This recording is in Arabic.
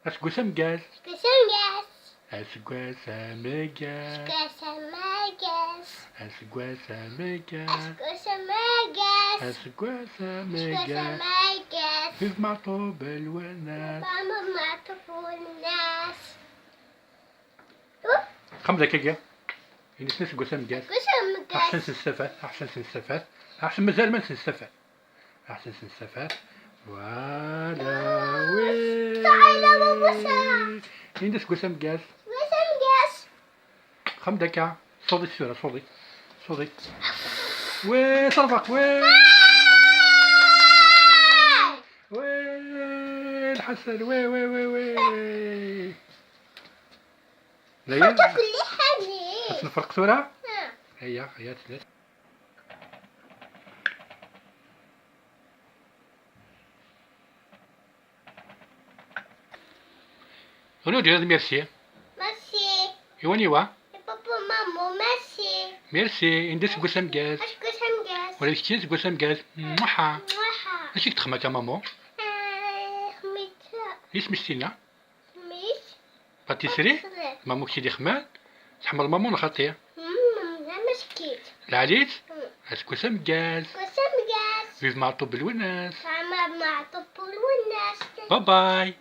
Aseggas ameggaz. Aseggas Aseggas ameggaz. Aseggas Aseggas ameggaz ameggaz. Aseggas Aseggas ameggaz ameggaz. في معطوب الوناس. خمسة كيكة ينسى aseggas ameggaz. أحسن سنستفاد أحسن سنستفاد أحسن مازال ما نستفاد أحسن سنستفاد فوالا وي ينسى aseggas ameggaz. خم دكا صوتي السورة صوتي وي صرفق وي الحسن وي هيا نفرق صورة هيا تلات ونو دير ميرسي إيوا ميرسي ندير aseggas ameggaz ولا كي aseggas ameggaz موحا اش تخمك يا مامو ايش مشتينا باتيسري مامو كي دي خمان تحمل مامو نخطيه العليت aseggas ameggaz فيف معطوب الوناس باي باي.